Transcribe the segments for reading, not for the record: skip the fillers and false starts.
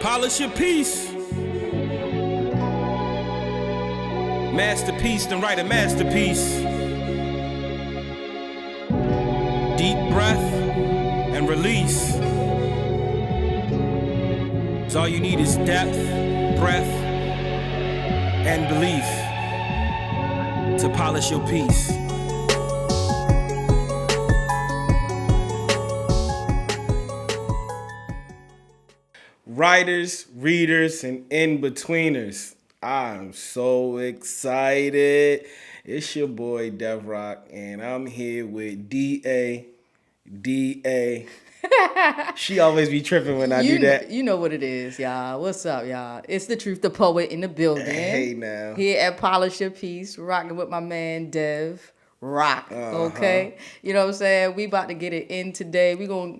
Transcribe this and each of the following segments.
Polish your piece. Masterpiece, then write a masterpiece. Deep breath and release. So all you need is depth, breath, and belief to polish your piece. Writers, readers, and in-betweeners, I'm so excited. It's your boy DevRock, and I'm here with D.A. She always be tripping when I do that. You know what it is, y'all. What's up, y'all? It's the Truth, the Poet in the building. Hey, now. Here at Polish Your Piece, rocking with my man DevRock. Okay? You know what I'm saying? We about to get it in today. We gonna,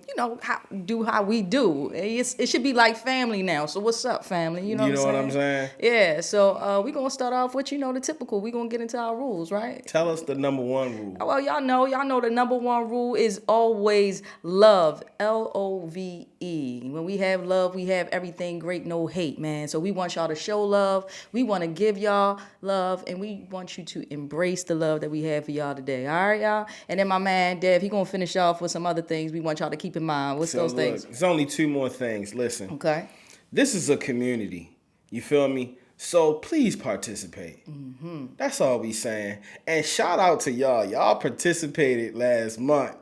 do how we do. It should be like family now. So what's up, family? You know what I'm saying? Yeah. So we gonna start off with, the typical. We gonna get into our rules, right? Tell us the number one rule. Well, y'all know the number one rule is always love. LOVE. When we have love, we have everything great, no hate, man. So we want y'all to show love. We want to give y'all love, and we want you to embrace the love that we have for y'all today. All right, y'all? And then my man, Dev, he going to finish off with some other things we want y'all to keep in mind. What's those things? It's only two more things. Listen. Okay. This is a community. You feel me? So please participate. Mm-hmm. That's all we saying. And shout out to y'all. Y'all participated last month.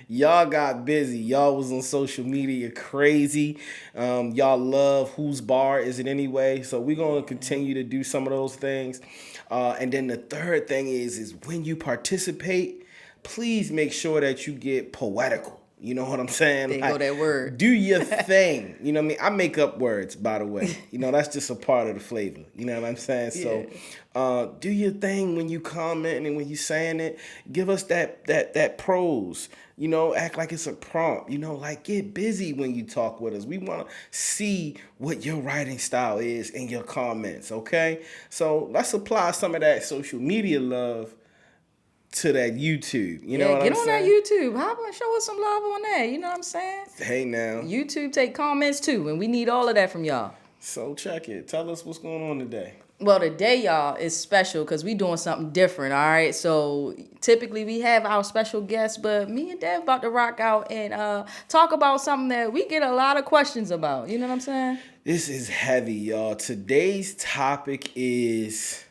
Y'all got busy. Y'all was on social media crazy. Y'all love Whose Bar Is It Anyway? So we're going to continue to do some of those things. And then the third thing is when you participate, please make sure that you get poetical. You know what I'm saying? There you go, that word. Do your thing. You know what I mean? I make up words, by the way. That's just a part of the flavor. You know what I'm saying? Yeah. So do your thing when you comment and when you saying it. Give us that prose. Act like it's a prompt. Get busy when you talk with us. We want to see what your writing style is in your comments, okay? So let's apply some of that social media love to that YouTube. You know what I'm saying? Get on that YouTube. How about show us some love on that? You know what I'm saying? Hey, now. YouTube take comments too, and we need all of that from y'all. So check it. Tell us what's going on today. Well, today, y'all, is special because we doing something different, all right? So typically we have our special guests, but me and Dev about to rock out and talk about something that we get a lot of questions about. You know what I'm saying? This is heavy, y'all. Today's topic is,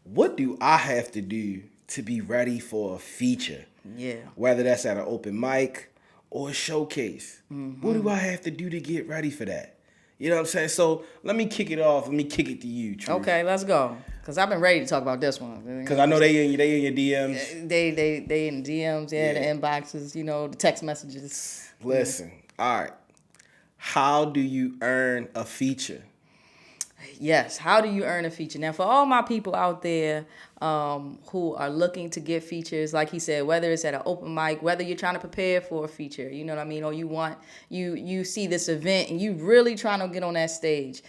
what do I have to do to be ready for a feature? Yeah. Whether that's at an open mic or a showcase. Mm-hmm. What do I have to do to get ready for that? You know what I'm saying? So let me kick it off. Let me kick it to you, Truth. Okay, let's go. Because I've been ready to talk about this one. Because I know they in your DMs. They in DMs, the inboxes, the text messages. Listen, all right. How do you earn a feature? Yes, how do you earn a feature? Now, for all my people out there who are looking to get features, like he said, whether it's at an open mic, whether you're trying to prepare for a feature, you know what I mean, or you see this event and you really trying to get on that stage,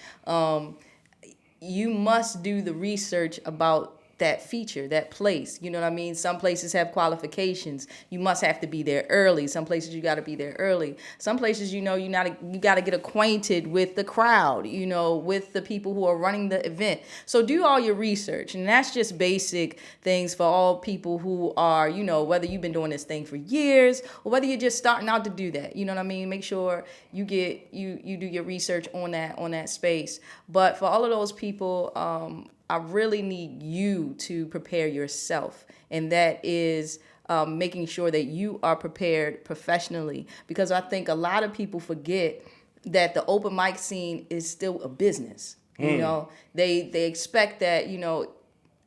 you must do the research about that feature, that place. You know what I mean? Some places have qualifications. You must have to be there early. Some places you got to be there early. Some places, you got to get acquainted with the crowd, with the people who are running the event. So do all your research. And that's just basic things for all people who are, whether you've been doing this thing for years or whether you're just starting out to do that. You know what I mean? Make sure you you do your research on that space. But for all of those people, I really need you to prepare yourself, and that is making sure that you are prepared professionally, because I think a lot of people forget that the open mic scene is still a business. They expect that,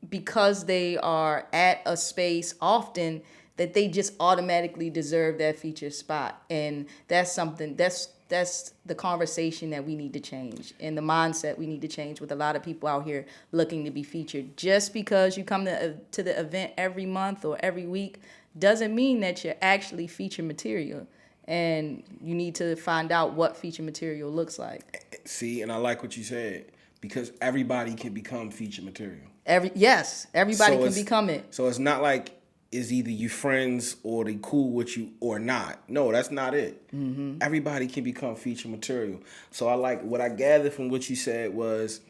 because they are at a space often, that they just automatically deserve that feature spot, and that's the conversation that we need to change, and the mindset we need to change with a lot of people out here looking to be featured. Just because you come to the event every month or every week doesn't mean that you're actually feature material, and you need to find out what feature material looks like. See, and I like what you said, because everybody can become feature material. Everybody can become it. So it's not like is either you friends or they cool with you or not. No, that's not it. Everybody can become feature material. So I like what I gathered from what you said was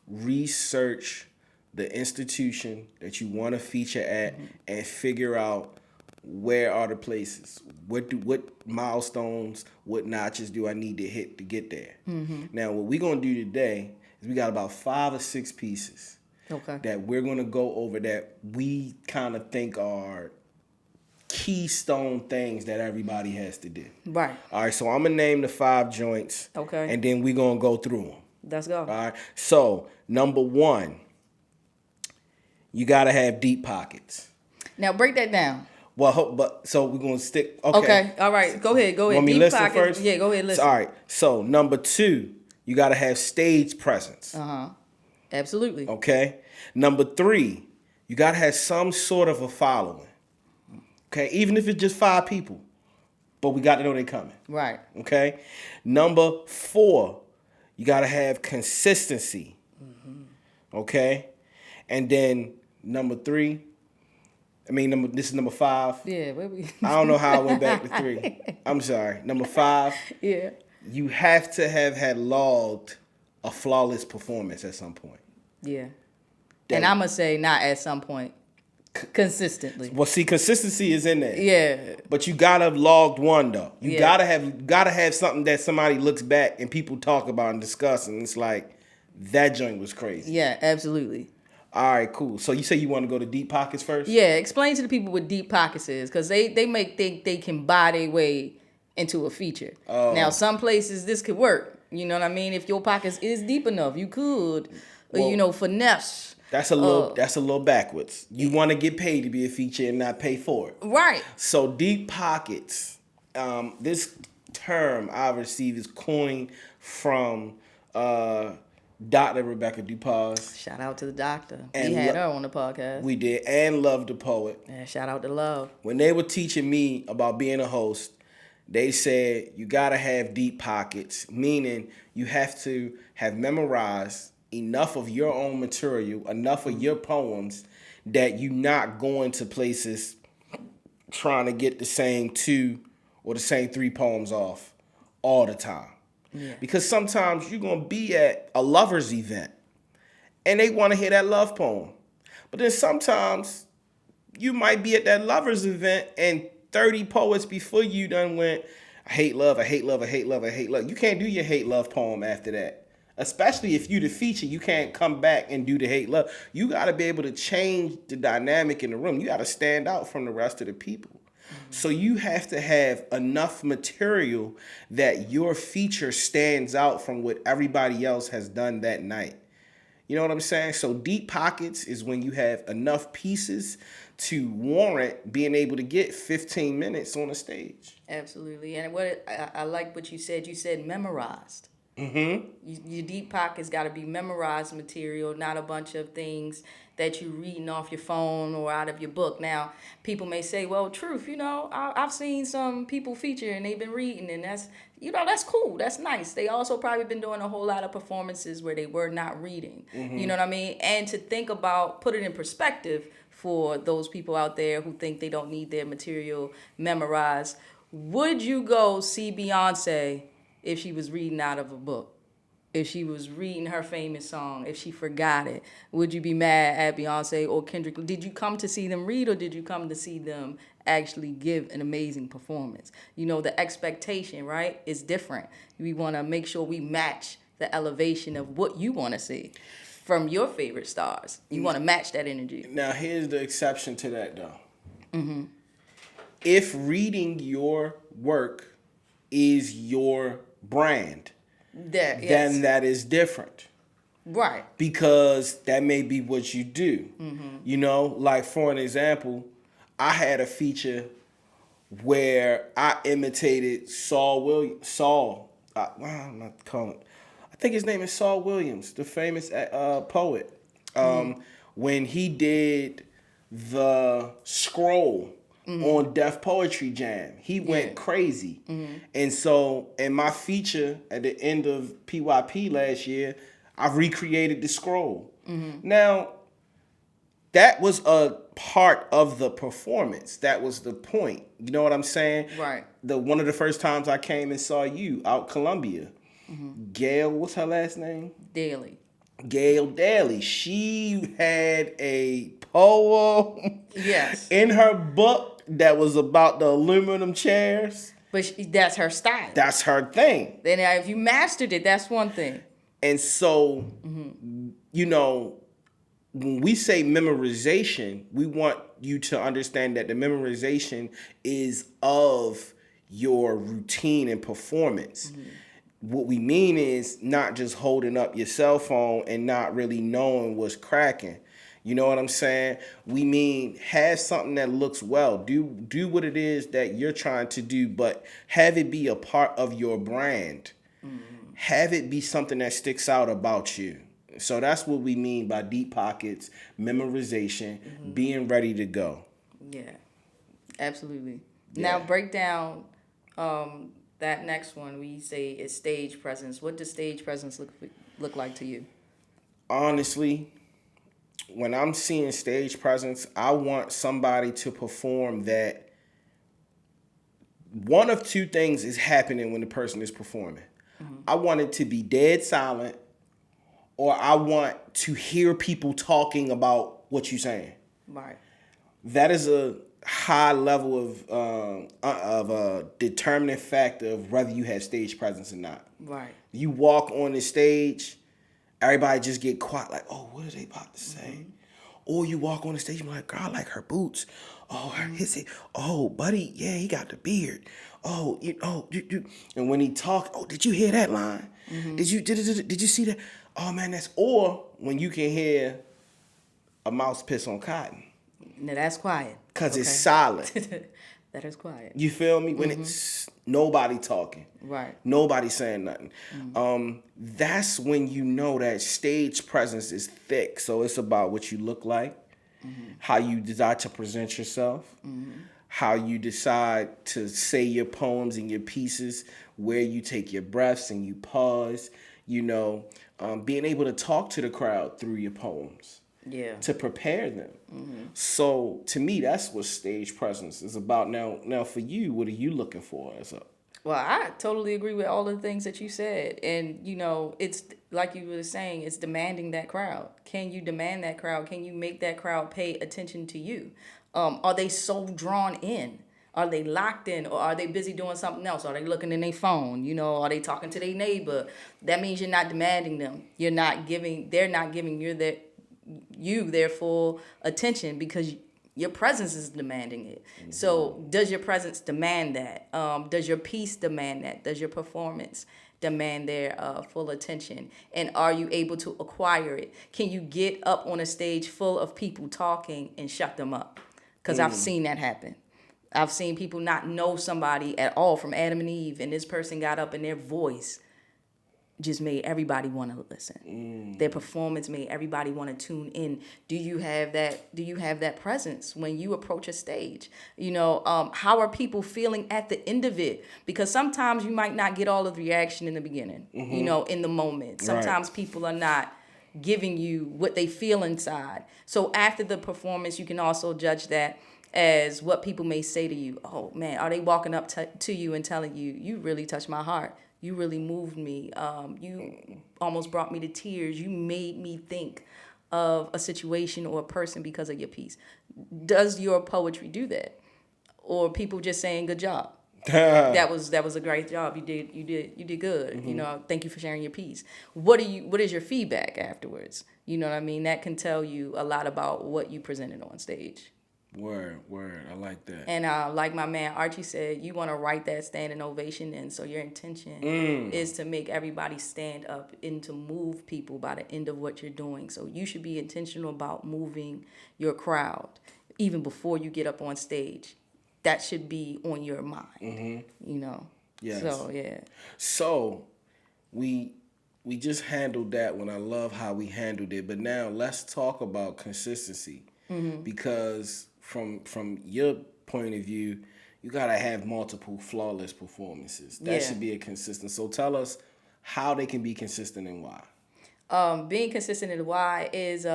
research the institution that you want to feature at and figure out where are the places, what milestones, what notches do I need to hit to get there. Now what we're gonna do today is we got about 5 or 6 pieces that we're gonna go over that we kind of think are keystone things that everybody has to do. Right. All right, so I'm gonna name the 5 joints. Okay. And then we're gonna go through them. Let's go. All right. So number 1, you gotta have deep pockets. Now break that down. Well, but so we're gonna stick. Okay. All right. Go ahead. Want me Deep listen pockets. first? Yeah. Go ahead. Listen. All right. So number 2, you gotta have stage presence. Absolutely. Okay. Number 3, you gotta have some sort of a following. Okay. Even if it's just 5 people, but we got to know they're coming. Right. Okay. Number 4, you gotta have consistency. Okay. And then number 3. This is number 5. Yeah, where we? I don't know how I went back to 3. I'm sorry. Number 5. Yeah. You have to have had logged a flawless performance at some point. Yeah. And I'm gonna say not at some point. Consistently. Well, see, consistency is in there. Yeah. But you gotta have logged one though. You Yeah. gotta have something that somebody looks back and people talk about and discuss, and it's like that joint was crazy. Yeah, absolutely. All right, cool. So you say you want to go to deep pockets first? Yeah, explain to the people what deep pockets is, because they make think they can buy their way into a feature. Oh. Now, some places this could work. You know what I mean? If your pockets is deep enough, you could, finesse. That's a little backwards. You want to get paid to be a feature and not pay for it. Right. So deep pockets, this term I received is coined from Dr. Rebecca DuPaz. Shout out to the doctor. And We had her on the podcast. We did, and Love the Poet. Yeah, shout out to Love. When they were teaching me about being a host, they said you gotta have deep pockets, meaning you have to have memorized enough of your own material, enough of your poems, that you're not going to places trying to get the same 2 or the same 3 poems off all the time. Yeah. Because sometimes you're going to be at a lover's event and they want to hear that love poem. But then sometimes you might be at that lover's event and 30 poets before you done went, I hate love, I hate love, I hate love, I hate love. You can't do your hate love poem after that. Especially if you the feature, you can't come back and do the hate love. You got to be able to change the dynamic in the room. You got to stand out from the rest of the people. So you have to have enough material that your feature stands out from what everybody else has done that night. You know what I'm saying? So deep pockets is when you have enough pieces to warrant being able to get 15 minutes on a stage. Absolutely. And I like what you said. You said memorized. Your deep pockets got to be memorized material, not a bunch of things that you're reading off your phone or out of your book. Now, people may say, well, truth, I've seen some people feature and they've been reading, and that's cool. That's nice. They also probably been doing a whole lot of performances where they were not reading. You know what I mean? And to think about, put it in perspective for those people out there who think they don't need their material memorized. Would you go see Beyonce if she was reading out of a book? If she was reading her famous song, if she forgot it, would you be mad at Beyonce or Kendrick? Did you come to see them read, or did you come to see them actually give an amazing performance? The expectation, right, is different. We want to make sure we match the elevation of what you want to see from your favorite stars. You want to match that energy. Now, here's the exception to that, though. If reading your work is your brand, then that is different. Right. Because that may be what you do. Like for an example, I had a feature where I imitated Saul Williams. I'm not calling. I think his name is Saul Williams, the famous poet. When he did the scroll on Def Poetry Jam, he went crazy. And so in my feature at the end of PYP last year, I recreated the scroll. Now, that was a part of the performance. That was the point. You know what I'm saying? Right. One of the first times I came and saw you out Columbia, Gail, what's her last name? Daily. Gail Daly. She had a poem Yes. in her book that was about the aluminum chairs. But that's her style. That's her thing. Then if you mastered it, that's one thing. And so, you know, when we say memorization, we want you to understand that the memorization is of your routine and performance. What we mean is not just holding up your cell phone and not really knowing what's cracking. You know what I'm saying? We mean have something that looks well. Do what it is that you're trying to do, but have it be a part of your brand. Have it be something that sticks out about you. So that's what we mean by deep pockets, memorization, being ready to go. Yeah, absolutely. Yeah. Now break down that next one we say is stage presence. What does stage presence look like to you? Honestly, when I'm seeing stage presence, I want somebody to perform that one of two things is happening when the person is performing. I want it to be dead silent, or I want to hear people talking about what you're saying. Right. That is a high level of a determining factor of whether you have stage presence or not. Right. You walk on the stage, everybody just get quiet, like, oh, what are they about to say? Or you walk on the stage, you're like, girl, I like her boots. Oh, oh, buddy, yeah, he got the beard. Oh, and when he talk, oh, did you hear that line? Did you see that? Oh man, or when you can hear a mouse piss on cotton. Now that's quiet. Cause it's silent. That is quiet. You feel me? When it's nobody talking. Right. Nobody saying nothing. That's when you know that stage presence is thick. So it's about what you look like, how you decide to present yourself, how you decide to say your poems and your pieces, where you take your breaths and you pause, being able to talk to the crowd through your poems. Yeah. To prepare them. So to me, that's what stage presence is about. Now for you, what are you looking for as a? Well, I totally agree with all the things that you said. And, it's like you were saying, it's demanding that crowd. Can you demand that crowd? Can you make that crowd pay attention to you? Are they so drawn in? Are they locked in, or are they busy doing something else? Are they looking in their phone? Are they talking to their neighbor? That means you're not demanding them. They're not giving you their full attention because your presence is demanding it. So does your presence demand that? Does your piece demand that? Does your performance demand their full attention? And are you able to acquire it? Can you get up on a stage full of people talking and shut them up? Because I've seen that happen. I've seen people not know somebody at all from Adam and Eve, and this person got up and their voice just made everybody want to listen. Their performance made everybody want to tune in. Do you have that presence when you approach a stage? How are people feeling at the end of it? Because sometimes you might not get all of the reaction in the beginning, in the moment. Sometimes people are not giving you what they feel inside. So after the performance, you can also judge that as what people may say to you. Oh man, are they walking up to you and telling you, you really touched my heart? You really moved me. You almost brought me to tears. You made me think of a situation or a person because of your piece. Does your poetry do that? Or people just saying good job? that was a great job. You did good. Thank you for sharing your piece. What is your feedback afterwards? You know what I mean? That can tell you a lot about what you presented on stage. Word. I like that. And like my man Archie said, you want to write that standing ovation in. So your intention is to make everybody stand up and to move people by the end of what you're doing. So you should be intentional about moving your crowd even before you get up on stage. That should be on your mind. Yes. So yeah. So we just handled that one. I love how we handled it. But now let's talk about consistency. Because from your point of view, you gotta have multiple flawless performances. That should be a consistent. So tell us how they can be consistent and why. Being consistent in the why is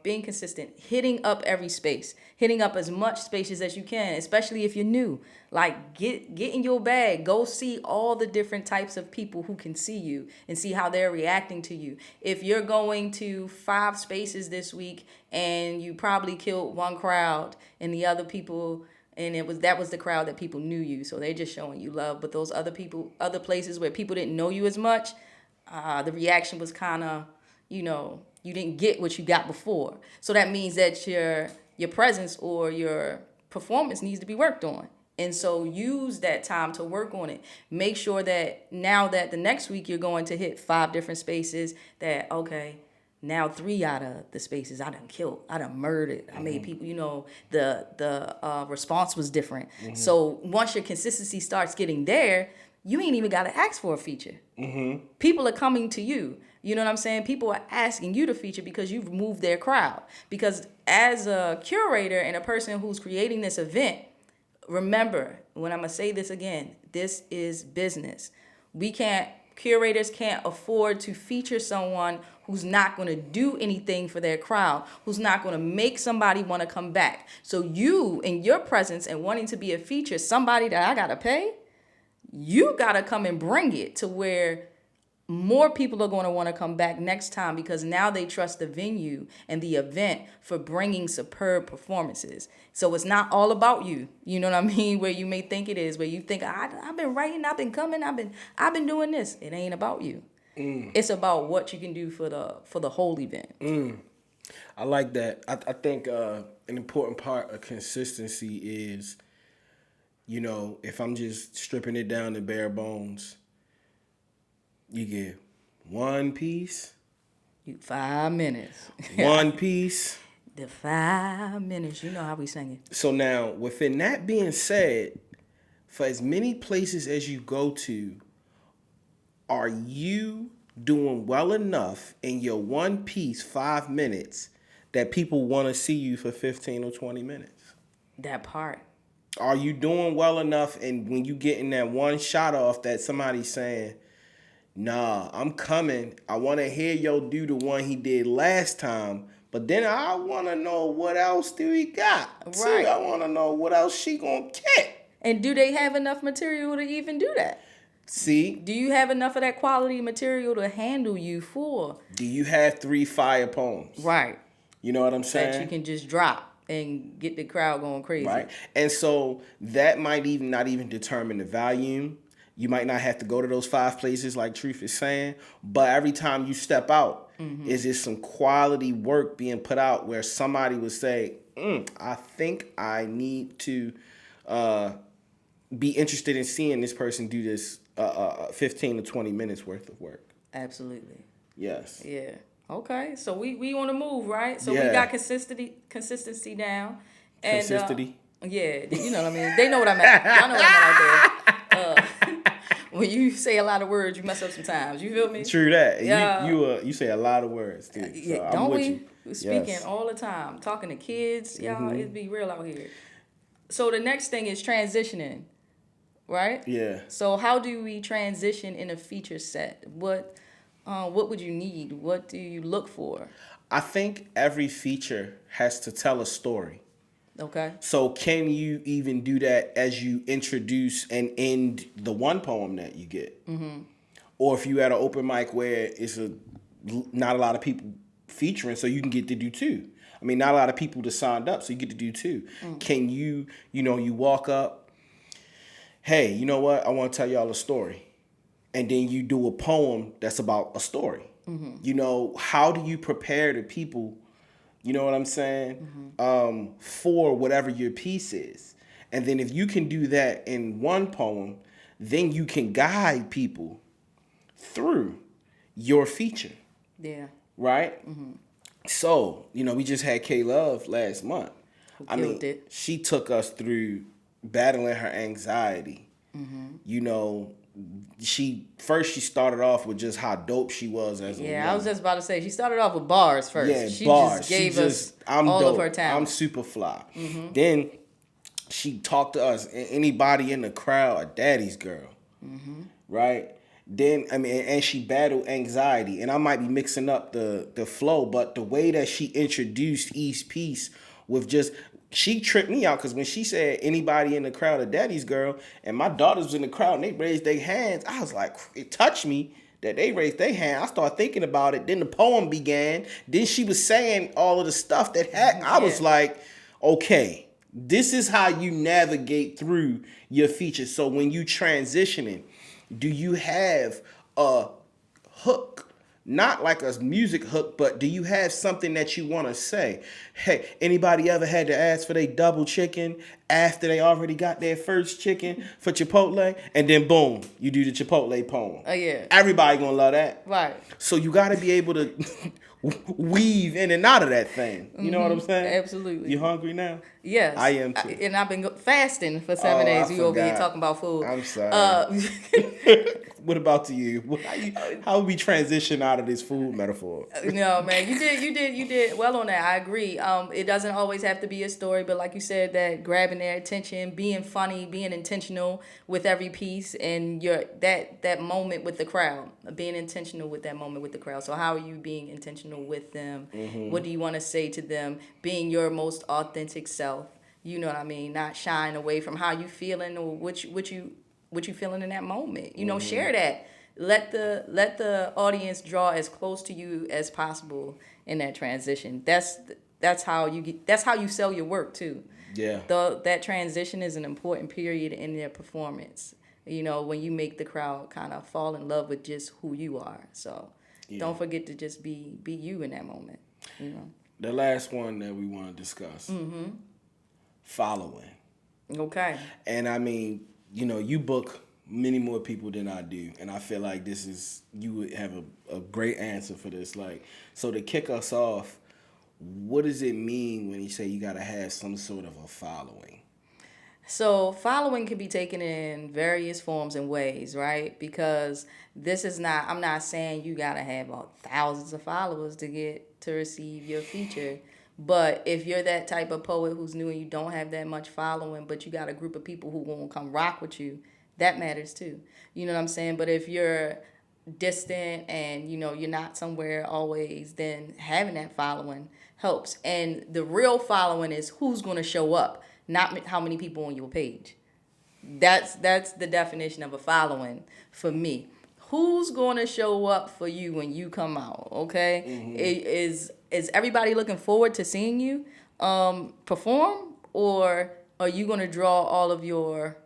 being consistent, hitting up every space, hitting up as much spaces as you can, especially if you're new. Like get in your bag, go see all the different types of people who can see you and see how they're reacting to you. If you're going to 5 spaces this week and you probably killed one crowd and the other people, and that was the crowd that people knew you, so they're just showing you love. But those other places where people didn't know you as much, the reaction was kind of, you didn't get what you got before. So that means that your presence or your performance needs to be worked on. And so use that time to work on it. Make sure that now that the next week you're going to hit 5 different spaces, that, okay, now 3 out of the spaces I done killed, I done murdered, I made people, the response was different. So once your consistency starts getting there, you ain't even got to ask for a feature. People are coming to you. You know what I'm saying? People are asking you to feature because you've moved their crowd. Because as a curator and a person who's creating this event, remember, when I'm going to say this again, this is business. Curators can't afford to feature someone who's not going to do anything for their crowd, who's not going to make somebody want to come back. So you, in your presence and wanting to be a feature, somebody that I got to pay, you got to come and bring it to where more people are going to want to come back next time, because now they trust the venue and the event for bringing superb performances. So it's not all about you. You know what I mean? Where you may think it is, where you think, I've been writing, I've been coming, I've been doing this. It ain't about you. It's about what you can do for the whole event. I like that. I think an important part of consistency is, if I'm just stripping it down to bare bones, you get one piece. 5 minutes. One piece. The 5 minutes. You know how we sing it. So now, within that being said, for as many places as you go to, are you doing well enough in your one piece, 5 minutes, that people want to see you for 15 or 20 minutes? That part. Are you doing well enough, and when you get in that one shot off, that somebody's saying, nah, I'm coming, I want to hear yo do the one he did last time, but then I want to know what else do he got. Right. Too. I want to know what else she gonna get. And do they have enough material to even do that? See? Do you have enough of that quality material to handle you for? Do you have 3 fire poems? Right. You know what I'm saying? That you can just drop and get the crowd going crazy. Right. And so that might not even determine the volume. You might not have to go to those 5 places like Truth is saying, but every time you step out, is there some quality work being put out where somebody would say, I think I need to be interested in seeing this person do this 15 to 20 minutes worth of work. Absolutely. Yes. Yeah. Okay. So we on the move, right? So we got consistency down. And, consistency? Yeah. You know what I mean? They know what I meant. Y'all know what I meant out there. When you say a lot of words, you mess up sometimes. You feel me? True that. Yeah. You say a lot of words too. So Yeah, don't we? We're speaking all the time, talking to kids. Y'all, it be real out here. So the next thing is transitioning, right? Yeah. So how do we transition in a feature set? What would you need? What do you look for? I think every feature has to tell a story. Okay. So can you even do that as you introduce and end the one poem that you get? Or if you at an open mic where it's not a lot of people featuring, so you can get to do 2. I mean, not a lot of people that signed up, so you get to do 2. Can you walk up, hey, you know what? I want to tell y'all a story. And then you do a poem that's about a story. How do you prepare the people, you know what I'm saying, for whatever your piece is? And then if you can do that in one poem, then you can guide people through your feature. Yeah. Right? So, we just had K-Love last month. She took us through battling her anxiety. She started off with just how dope she was as a woman. I was just about to say, she started off with bars first. Yeah, she bars. Just gave us I'm all dope. of her talent. I'm super fly. Then she talked to us, anybody in the crowd, a daddy's girl. Right? Then I mean, and she battled anxiety, and I might be mixing up the flow, but the way that she introduced each piece with just she tripped me out because when she said anybody in the crowd a daddy's girl, and my daughters was in the crowd and they raised their hands, I was like, it touched me that they raised their hand. I started thinking about it. Then the poem began. Then she was saying all of the stuff that happened. I was like, okay, this is how you navigate through your features. So when you transitioning, do you have a hook? Not like a music hook, but do you have something that you want to say? Hey, anybody ever had to ask for their double chicken after they already got their first chicken for Chipotle? And then boom, you do the Chipotle poem. Oh, yeah. Everybody gonna love that. Right. So you got to be able to weave in and out of that thing. You know what I'm saying? Absolutely. You hungry now? Yes. I am too. And I've been fasting for 7 days. We over here talking about food. I'm sorry. What about you? How we transition out of this food metaphor? No, man, you did well on that. I agree. It doesn't always have to be a story, but like you said, that grabbing their attention, being funny, being intentional with every piece, and that moment with the crowd, being intentional with that moment with the crowd. So how are you being intentional with them? Mm-hmm. What do you want to say to them? Being your most authentic self. You know what I mean? Not shying away from how you feeling or what you feeling in that moment. You know, share that. Let the audience draw as close to you as possible in that transition. That's how you sell your work too. Yeah. That transition is an important period in their performance. You know, when you make the crowd kind of fall in love with just who you are. So don't forget to just be you in that moment. You know. The last one that we want to discuss. Mm-hmm. Following. Okay. And I mean, you know, you book many more people than I do, and I feel like you would have a great answer for this. Like, so to kick us off, what does it mean when you say you got to have some sort of a following? So following can be taken in various forms and ways, right? Because I'm not saying you got to have thousands of followers to receive your feature. But if you're that type of poet who's new and you don't have that much following, but you got a group of people who won't come rock with you, that matters too. You know what I'm saying? But if you're distant and, you know, you're not somewhere always, then having that following helps. And the real following is who's going to show up, not how many people on your page. That's the definition of a following for me. Who's going to show up for you when you come out, okay? Mm-hmm. Is everybody looking forward to seeing you perform, or are you going to draw all of your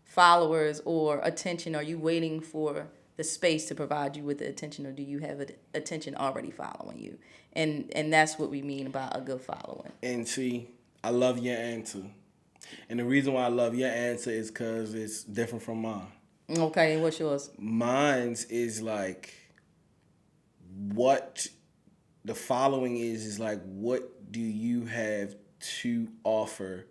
followers or attention? Are you waiting for the space to provide you with the attention, or do you have attention already following you? And that's what we mean about a good following. And see, I love your answer. And the reason why I love your answer is because it's different from mine. Okay, what's yours? Mine's is like what the following is like, what do you have to offer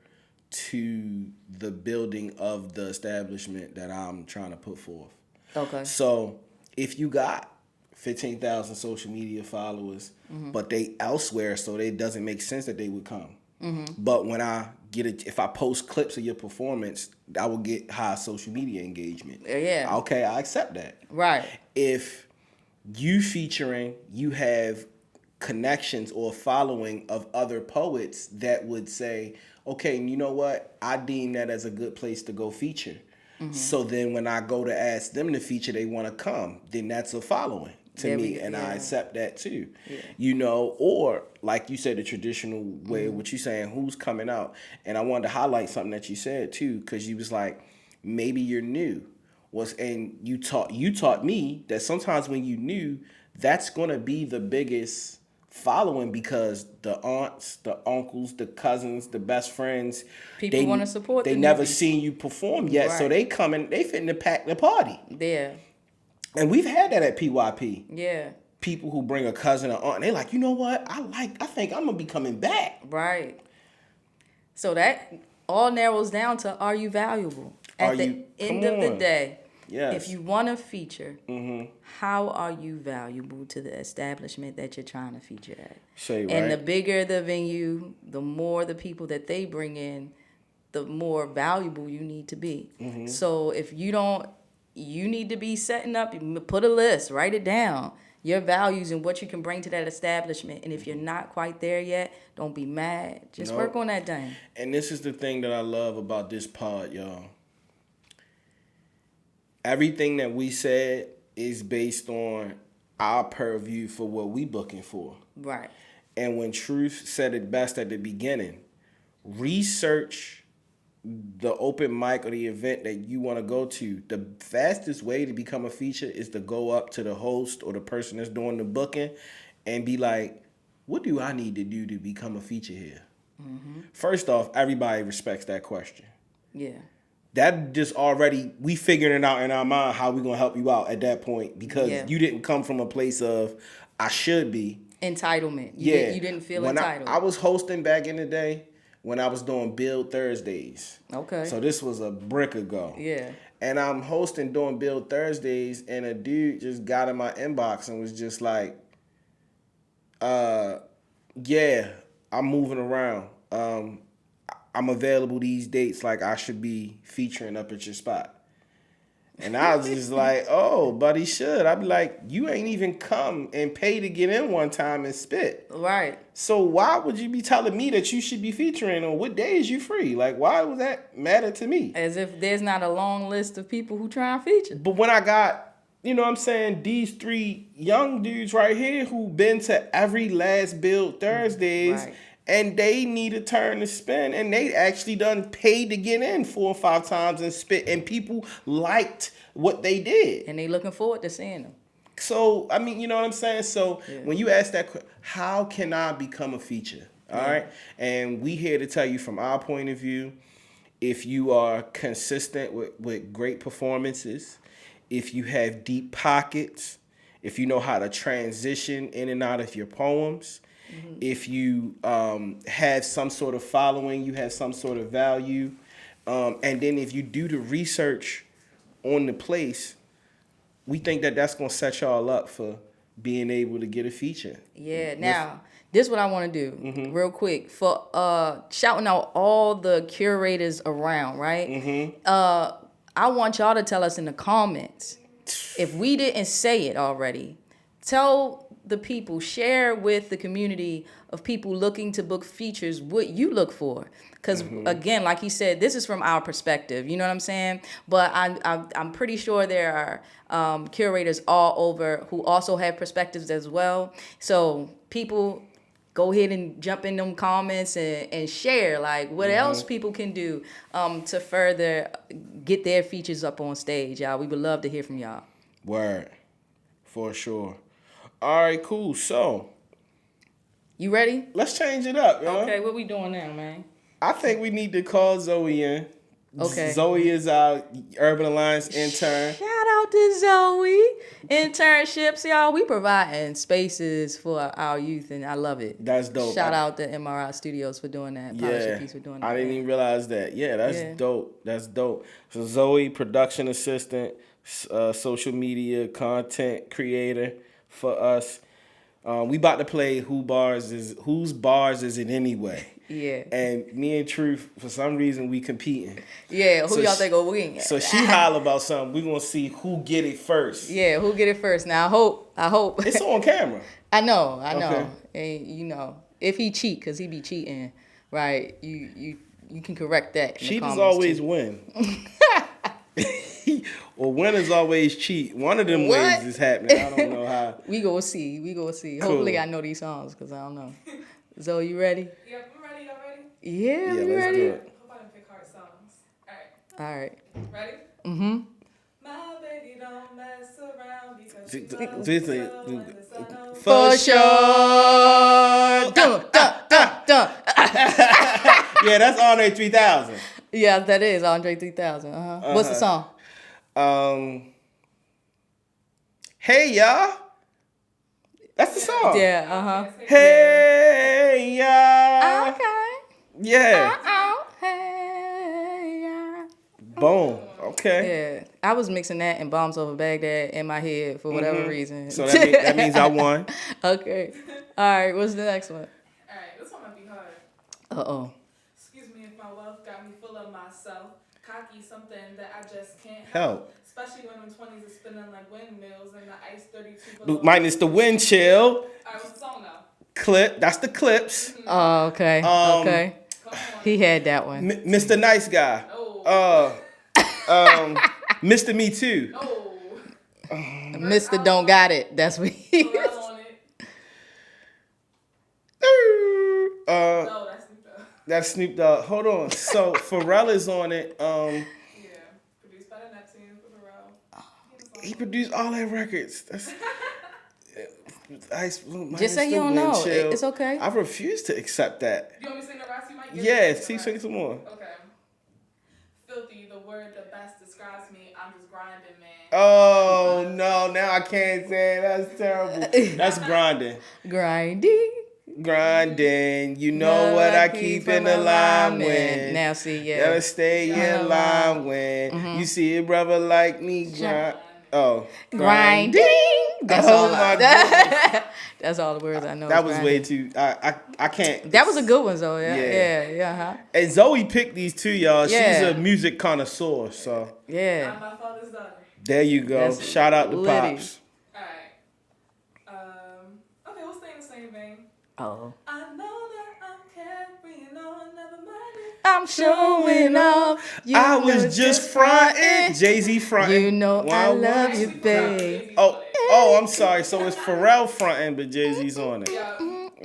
to the building of the establishment that I'm trying to put forth? Okay. So if you got 15,000 social media followers, mm-hmm. but they elsewhere, so it doesn't make sense that they would come. Mm-hmm. But when if I post clips of your performance, I will get high social media engagement. Yeah. Okay, I accept that. Right. If you have connections or following of other poets that would say, okay, you know what? I deem that as a good place to go feature. Mm-hmm. So then when I go to ask them to feature, they want to come. Then that's a following to me, and I accept that too. Yeah. You know, or like you said, the traditional way, mm-hmm. what you saying, who's coming out. And I wanted to highlight something that you said too, because you was like, maybe you're new. And you taught me that sometimes when you new, that's gonna be the biggest following, because the aunts, the uncles, the cousins, the best friends, people want to support. They never seen you perform yet, right. So they coming, they fitting to pack the party. Yeah. And we've had that at PYP. Yeah. People who bring a cousin or aunt, and they like, you know what? I think I'm gonna be coming back. Right. So that all narrows down to, are you valuable? At the end of the day, yes. If you want to feature, mm-hmm. how are you valuable to the establishment that you're trying to feature at? Right. And the bigger the venue, the more the people that they bring in, the more valuable you need to be. Mm-hmm. So if you don't you need to be setting up, put a list, write it down, your values and what you can bring to that establishment. And if you're not quite there yet, don't be mad. Just work on that thing. And this is the thing that I love about this pod, y'all. Everything that we said is based on our purview for what we booking for. Right. And when Truth said it best at the beginning, research the open mic or the event that you want to go to. The fastest way to become a feature is to go up to the host or the person that's doing the booking and be like, what do I need to do to become a feature here? Mm-hmm. First off, everybody respects that question. Yeah. That just already, we figuring it out in our mind how we going to help you out at that point, because you didn't come from a place of, I should be. Entitlement. You didn't feel entitled. I was hosting back in the day when I was doing Build Thursdays. Okay. So this was a brick ago. Yeah. And I'm hosting doing Build Thursdays, and a dude just got in my inbox and was just like, yeah, I'm moving around. I'm available these dates, like I should be featuring up at your spot. And I was just like, oh, but he should. I'd be like, you ain't even come and pay to get in one time and spit. Right. So why would you be telling me that you should be featuring on what days you free? Like, why would that matter to me? As if there's not a long list of people who try and feature. But when I got, you know what I'm saying, these 3 young dudes right here who been to every last Build Thursdays, right, and they need a turn to spin, and they actually done paid to get in 4 or 5 times and spit, and people liked what they did. And they looking forward to seeing them. So, I mean, you know what I'm saying? So, when you ask that question, how can I become a feature? All right? And we here to tell you from our point of view, if you are consistent with great performances, if you have deep pockets, if you know how to transition in and out of your poems, if you have some sort of following, you have some sort of value, and then if you do the research on the place, we think that that's going to set y'all up for being able to get a feature. Yeah. Now, this is what I want to do real quick for shouting out all the curators around, right? I want y'all to tell us in the comments, if we didn't say it already, tell the people, share with the community of people looking to book features what you look for. Because again, like he said, this is from our perspective, you know what I'm saying? But I'm pretty sure there are curators all over who also have perspectives as well. So people, go ahead and jump in them comments and share like what else people can do to further get their features up on stage, y'all. We would love to hear from y'all. Word. For sure. All right, cool. So, you ready? Let's change it up, yo. Okay, what we doing now, man? I think we need to call Zoe in. Okay. Zoe is our Urban Alliance intern. Shout out to Zoe. Internships, y'all. We providing spaces for our youth, and I love it. That's dope. Shout out to MRI Studios for doing that. Polish Piece for doing that. I didn't even realize that. Yeah, that's dope. That's dope. So Zoe, production assistant, social media content creator for us. We about to play Whose Bars Is It Anyway? Yeah. And me and Truth, for some reason, we competing. Yeah, who y'all think will win? So she holler about something. We gonna see who get it first. Yeah, who get it first. Now I hope. It's on camera. I know. Okay. And you know, if he cheat, cause he be cheating, right? You can correct that. Cheaters always win. Well, winners always cheat. One of them ways is happening. I don't know how. We gonna see. Cool. Hopefully I know these songs, cause I don't know. Zoe, you ready? Yep, I'm ready. Y'all ready? Yeah, we let's ready. do it. Hope I didn't pick hard songs. All Right. Ready? Mm-hmm. My baby don't mess around because she For sure. Dun. Yeah, that's Andre 3000. Yeah, that is Andre 3000. What's the song? Hey, y'all. That's the song. Yeah, Hey, y'all. Okay. Yeah. Hey, yeah. Boom. Okay. Yeah, I was mixing that and Bombs Over Baghdad in my head for whatever reason. So that means I won. Okay. All right, what's the next one? All right, this one might be hard. Uh-oh. Excuse me if my wealth got me full of myself. Cocky, something that I just can't Help. Especially when them 20s are spinning like windmills and the ice 32 below. Minus the wind chill. All right, what's the song now? Clip. That's the clips. Oh, okay. Okay. Come on. He had that one. Mr. Nice Guy. No. Mr. Me Too. No. Mr. Don't Got It. That's what he Pharrell is. on it. No, that's Snoop Dogg. That's Snoop Dogg. Hold on. So Pharrell is on it. Yeah. Produced by the Neptunes for Pharrell. He produced all their records. That's Just say you don't know. It's okay. I refuse to accept that. You want me to sing the rest? You might get Yeah, it. sing some more. Okay. Filthy, the word that best describes me. I'm just grinding, man. Oh no! Now I can't say it. That's terrible. That's grinding. Grinding. You know what I keep in the line when. Now see, yeah. Gotta stay in line when you see a brother like me grind. Oh, Grinding. That's Oh, all. my goodness. That's all the words I know. That is was grinding. way too. I can't. That was a good one, though. Yeah. Yeah. Huh? And Zoe picked these two, y'all. Yeah. She's a music connoisseur, so Yeah. I'm my father's daughter. there you go. That's Shout out to litty. Pops. Alright. Okay, we'll stay in the same vein. Oh. I know that I'm carrying on, never mind it. I'm showing off. You I know was it's just fronting. Jay-Z fronting. You know I Wow. love you, Actually, babe. Oh, I'm sorry. So it's Pharrell fronting, but Jay-Z's on it. Yeah.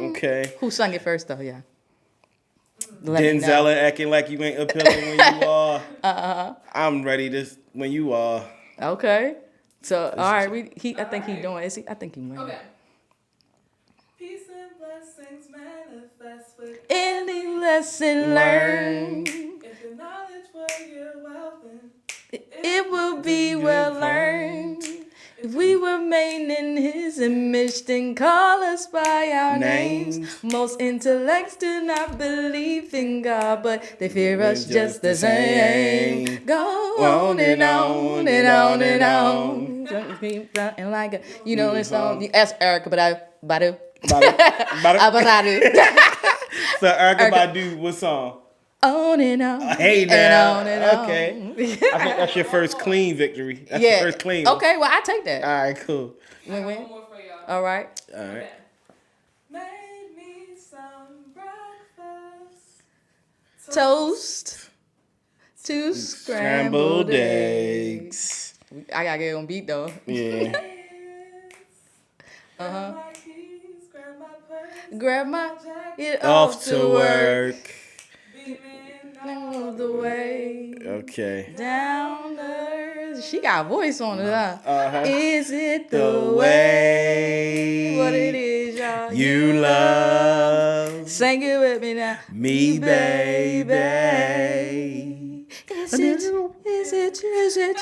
Okay. Who sung it first, though? Yeah. Let me know. Denzel acting like you ain't appealing when you are. I'm ready to when you are. Okay. So all right, I think he doing. Is he? I think he went. Okay. Peace and blessings manifest with Any lesson learned, if the knowledge were your wealth, then it will be well learned. If we were made in His image, then call us by our names. Names. Most intellects do not believe in God, but they fear us just the same. Go on and on and on and on. Just keep running like a, you know this song. Ask Erica, but I badu. So Erykah Badu, what song? On and on. Hey now. And on and on. Okay. I think that's your first clean victory. That's Yeah. your first clean one. Okay, well I take that. All right, cool. Win win. one more for y'all. All right. All right. Okay. Made me some breakfast. Toast. 2 scrambled eggs. I gotta get on beat though. Yeah. Uh-huh. Grab my keys, grab my purse, Grab my jacket, get Off to work. beaming All the way Okay. down the. She got a voice on it, huh? Uh-huh. Is it The the way? What it is, y'all? you love Sing it with me now. me, baby. Is it?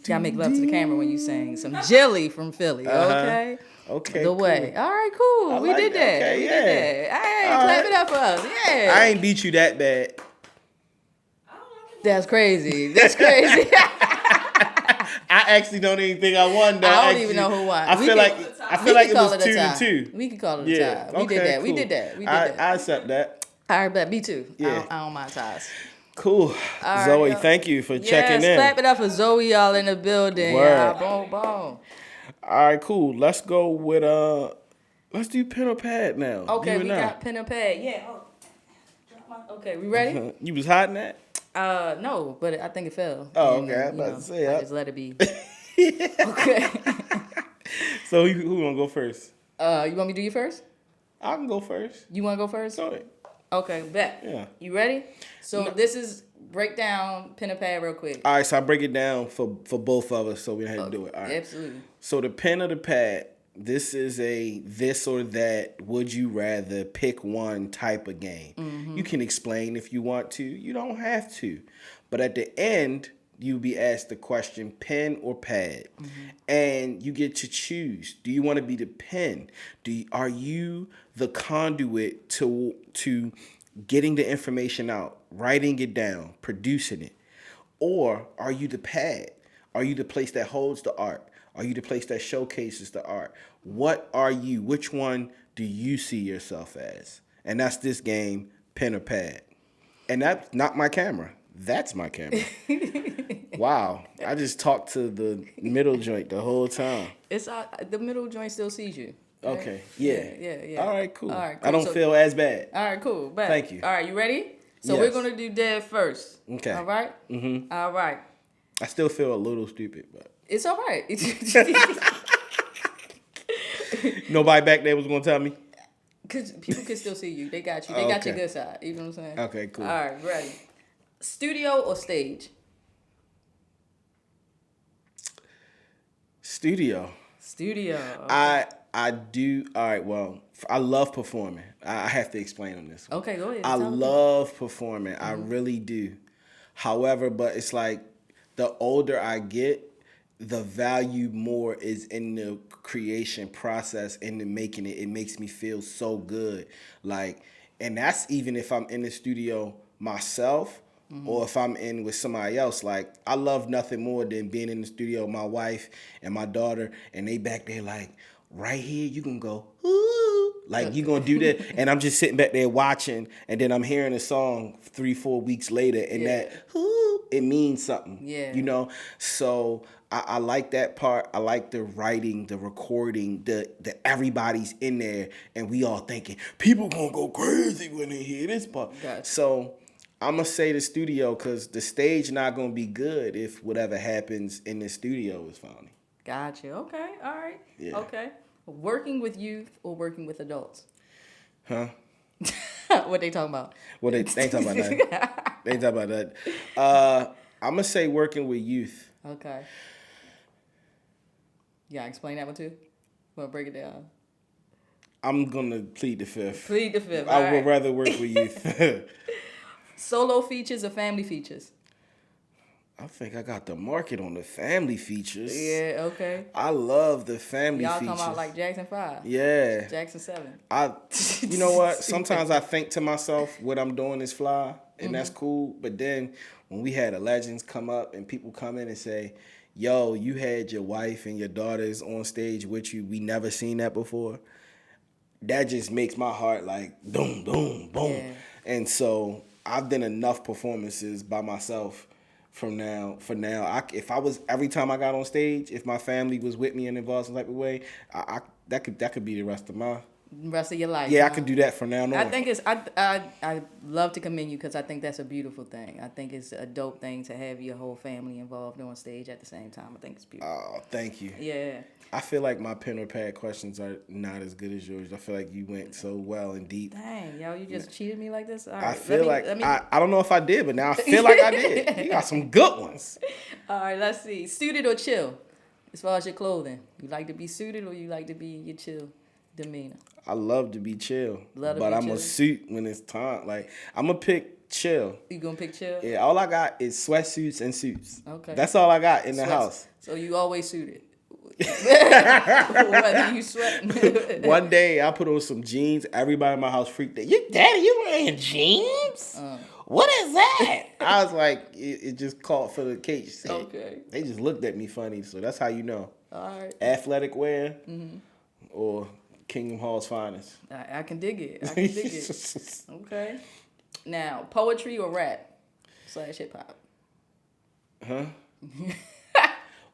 Gotta make love to the camera when you sing. Some Jilly from Philly, okay? Okay. The way. All right, cool. I We like did that. that. Okay, We yeah. did that. Hey, All clap right. it up for us. Yeah. I ain't beat you that bad. That's crazy. That's crazy. I actually don't even think I won though. I don't even know who won. I We feel can- like it call was it a 2 tie. to 2. We can call it a Yeah. tie. We did that. We cool. did that. We did that. I accept that. All right, but me too. Yeah. I don't mind ties. Cool. right, Zoe, yo. thank you for checking in. Clap it up for Zoe, y'all in the building. Word. Y'all. Boom, boom. All right, cool. Let's go with let's do pen or pad now. Okay, You we and I. got pen and pad. Yeah. Okay, we ready? You was hiding that? No, but I think it fell. Oh, And, okay. I was about to say, I I- just let it be. Okay. So who wanna go first? You want me to do you first? I can go first. You want to go first? Go ahead. Okay, bet. Yeah. You ready? So this is break down pen and pad real quick. All right, so I break it down for both of us, so we don't have to do it. All right. Absolutely. So the pen or the pad. This is a this or that, would you rather, pick one type of game. Mm-hmm. You can explain if you want to. You don't have to. But at the end, you'll be asked the question, pen or pad. Mm-hmm. And you get to choose. Do you want to be the pen? Are you the conduit to getting the information out, writing it down, producing it? Or are you the pad? Are you the place that holds the art? Are you the place that showcases the art? What are you? Which one do you see yourself as? And that's this game, pen or pad. And that's not my camera. That's my camera. Wow. I just talked to the middle joint the whole time. It's the middle joint still sees you. Right? Okay. Yeah. Yeah. All right, cool. All right, cool. I don't So- feel as bad. All right, cool. Bet. Thank you. All right, you ready? So Yes. we're gonna do Dev first. Okay. All right. Mm-hmm. All right. I still feel a little stupid, but It's all right. nobody back there was gonna tell me. Cause people can still see you. They got you. They got your Okay. good side. You know what I'm saying? Okay, cool. All right, ready. Studio or stage? Studio. Studio. I do. All right. Well, I love performing. I have to explain on this one. Okay, go ahead. I Tell me. love performing. I really do. However, but it's like the older I get, the value more is in the creation process and the making it. It makes me feel so good. Like, and that's even if I'm in the studio myself or if I'm in with somebody else. Like, I love nothing more than being in the studio with my wife and my daughter, and they back there like, right here, you can go, ooh. Like, you gonna do that. And I'm just sitting back there watching, and then I'm hearing a song 3-4 weeks later, and that, ooh, it means something. Yeah. You know? So I like that part. I like the writing, the recording, the everybody's in there, and we all thinking, people gonna go crazy when they hear this part. Gotcha. So I'm gonna say the studio, because the stage not gonna be good if whatever happens in the studio is phony. Gotcha. Okay. All right. Yeah. Okay. Working with youth or working with adults? Huh? What they talking about? Well, they ain't talking about that. They ain't talking about that. I'm gonna say working with youth. Okay. Yeah, explain that one too. Well, break it down. I'm gonna plead the fifth. Plead the fifth. I All would right. rather work with youth. Solo features or family features? I think I got the market on the family features. Yeah. Okay. I love the family Y'all features. come out like Jackson 5. Yeah. Jackson 7. You know what? Sometimes I think to myself, what I'm doing is fly, and that's cool. But then when we had the legends come up and people come in and say, yo, you had your wife and your daughters on stage with you. We never seen that before. That just makes my heart like boom, boom, boom. Yeah. And so I've done enough performances by myself for now. If I was every time I got on stage, if my family was with me and involved some type of way, that could be the rest of my Rest of your life. I huh? could do that from now on. I think it's I love to commend you because I think that's a beautiful thing. I think it's a dope thing to have your whole family involved on stage at the same time. I think it's beautiful. Oh, thank you. Yeah. I feel like my pen or pad questions are not as good as yours. I feel like you went so well and deep. Dang, yo, you just cheated me like this. All right, I feel let me- I don't know if I did, but now I feel like I did. You got some good ones. All right, let's see. Suited or chill? As far as your clothing, you like to be suited or you like to be your chill demeanor? I love to be chill, Love to but be I'm chill? a suit when it's time. Like, I'm gonna pick chill. You gonna pick chill? Yeah, all I got is sweatsuits and suits. Okay. That's all I got in the Sweats. house. So you always suited. Whether you sweating. One day I put on some jeans. Everybody in my house freaked out. You wearing jeans? What is that? I was like, it just called for the cage. Okay. They just looked at me funny, so that's how you know. All right. Athletic wear or Kingdom Hall's finest. I can dig it. I can dig it. Okay. Now, poetry or rap / hip hop? Huh?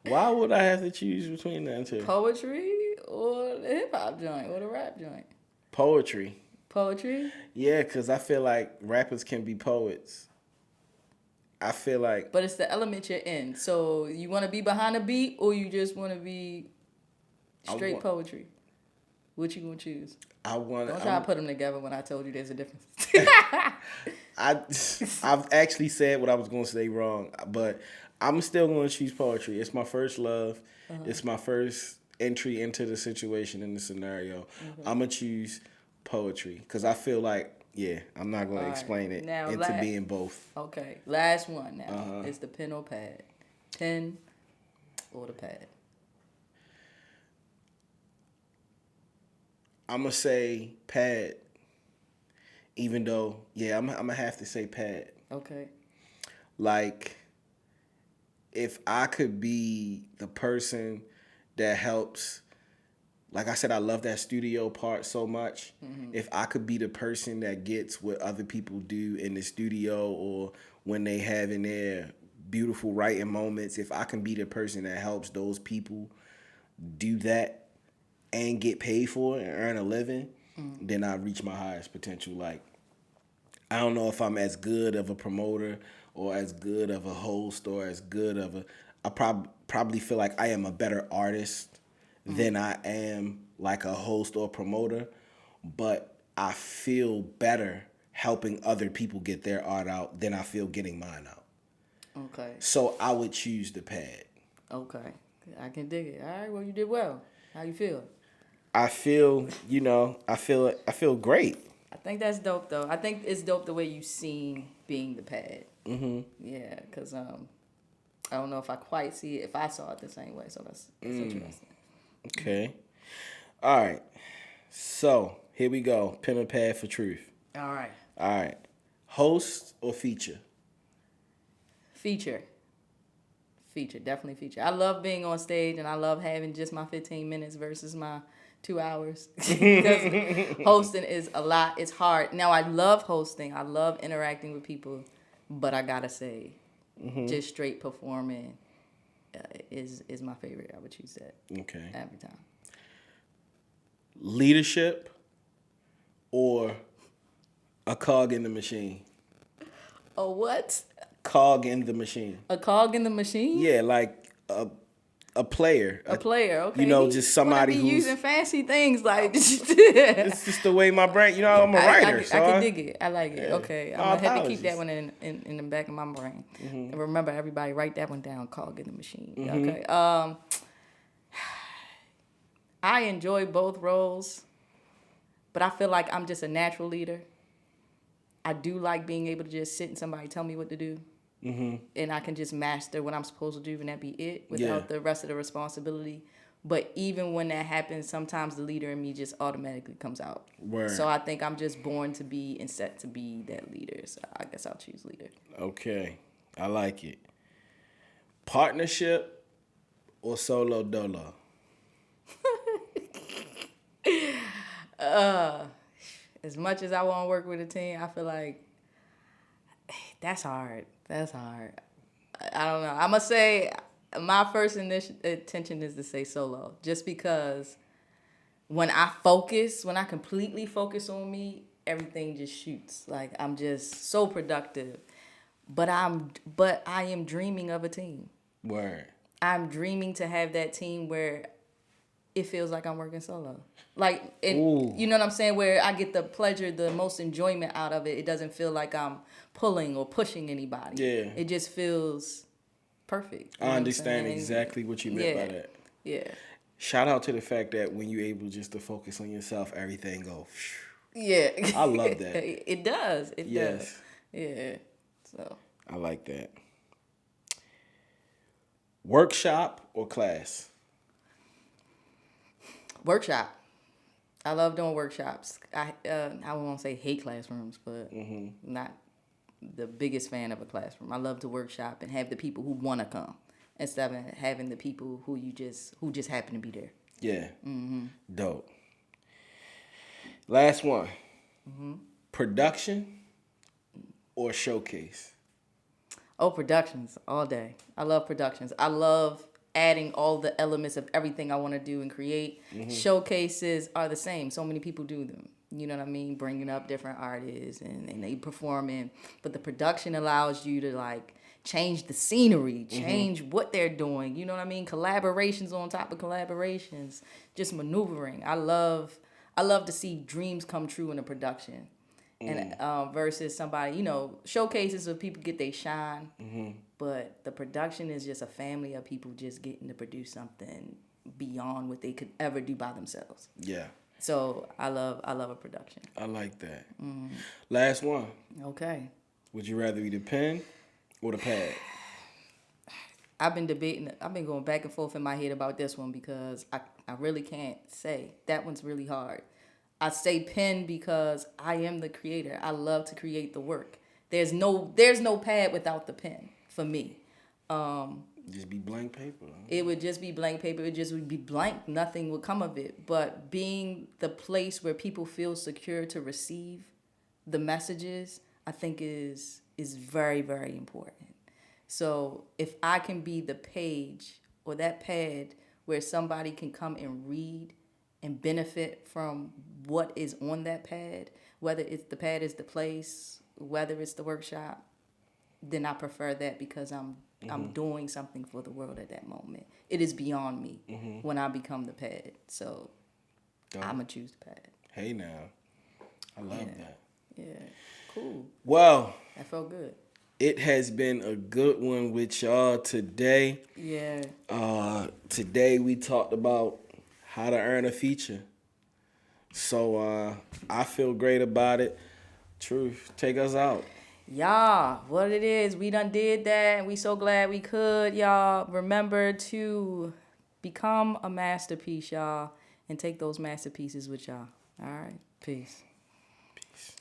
Why would I have to choose between that two? Poetry or the hip hop joint or the rap joint? Poetry. Poetry? Yeah, because I feel like rappers can be poets. I feel like But it's the element you're in. So you want to be behind the beat or you just want to be straight poetry? What you gonna choose? Don't try to put them together when I told you there's a difference. I've actually said what I was going to say wrong, but I'm still going to choose poetry. It's my first love. It's my first entry into the situation in the scenario. I'm going to choose poetry because I feel like, I'm not going to explain it Now, into being both. Okay, last one now. It's the pen or pad. Pen or the pad. I'm going to say pad, even though, I'm going to have to say pad. Okay. Like, if I could be the person that helps, like I said, I love that studio part so much. If I could be the person that gets what other people do in the studio or when they have in their beautiful writing moments, if I can be the person that helps those people do that and get paid for it and earn a living, then I reach my highest potential. Like, I don't know if I'm as good of a promoter or as good of a host or as good of a. I probably feel like I am a better artist than I am like a host or promoter, but I feel better helping other people get their art out than I feel getting mine out. Okay. So I would choose the pad. Okay. I can dig it. All right. Well, you did well. How you feel? I feel, I feel great. I think that's dope, though. I think it's dope the way you seen being the pad. Mm-hmm. Yeah, because I don't know if I quite see it, if I saw it the same way. So that's interesting. Okay. All right. So here we go. Pen and pad for truth. All right. All right. Host or feature? Feature. Definitely feature. I love being on stage and I love having just my 15 minutes versus my 2 hours. Because hosting is a lot. It's hard. Now, I love hosting. I love interacting with people. But I got to say, just straight performing is my favorite. I would choose that. Okay. Every time. Leadership or a cog in the machine? A what? Cog in the machine. A cog in the machine? Yeah, like a player. A player, okay. Just somebody who's who's using fancy things like. It's just the way my brain. I'm a writer. I so can dig it. I like it. Yeah. Okay, My I'm gonna have to keep apologies. that one in the back of my brain. And remember, everybody, write that one down. Cog in the machine. Okay. I enjoy both roles, but I feel like I'm just a natural leader. I do like being able to just sit and somebody tell me what to do. And I can just master what I'm supposed to do and that be it without the rest of the responsibility. But even when that happens, sometimes the leader in me just automatically comes out. Word. So I think I'm just born to be and set to be that leader. So I guess I'll choose leader. Okay, I like it. Partnership or solo dolo? As much as I want to work with a team, I feel like that's hard. That's hard. I don't know. I'm going to say my first intention is to say solo. Just because when I completely focus on me, everything just shoots. Like, I'm just so productive. But I am dreaming of a team. Word. I'm dreaming to have that team where it feels like I'm working solo. Like, you know what I'm saying? Where I get the pleasure, the most enjoyment out of it. It doesn't feel like I'm pulling or pushing anybody. Yeah. It just feels perfect. You know I what I'm understand saying? exactly what you meant by that. Yeah. Shout out to the fact that when you're able just to focus on yourself, everything goes. Yeah. I love that. It does. It Yes. does. Yeah. So. I like that. Workshop or class? Workshop. I love doing workshops. I won't say hate classrooms, but not the biggest fan of a classroom. I love to workshop and have the people who want to come instead of having the people who just happen to be there. Yeah. Dope. Last one. Production or showcase? Oh, productions all day. I love productions. I love adding all the elements of everything I want to do and create. Showcases are the same. So many people do them. You know what I mean? Bringing up different artists and they performing. But the production allows you to like change the scenery, change what they're doing. You know what I mean? Collaborations on top of collaborations, just maneuvering. I love to see dreams come true in a production. And versus somebody, showcases where people get their shine. But the production is just a family of people just getting to produce something beyond what they could ever do by themselves. Yeah. So I love a production. I like that. Last one. Okay. Would you rather be the pen or the pad? I've been going back and forth in my head about this one because I really can't say. That one's really hard. I say pen because I am the creator. I love to create the work. There's no pad without the pen for me. Just be blank paper. It would just be blank paper. It just would be blank. Nothing would come of it. But being the place where people feel secure to receive the messages, I think is very, very important. So if I can be the page or that pad where somebody can come and read and benefit from what is on that pad, whether it's the pad is the place, whether it's the workshop, then I prefer that because I'm doing something for the world at that moment. It is beyond me when I become the pad. So I'm going to choose the pad. Hey now. I love that. Yeah. Cool. Well, That felt good. it has been a good one with y'all today. Yeah. Today we talked about how to earn a feature. So I feel great about it. Truth, take us out. Y'all, what it is, we done did that, and we so glad we could, y'all. Remember to become a masterpiece, y'all, and take those masterpieces with y'all. All right, peace. Peace.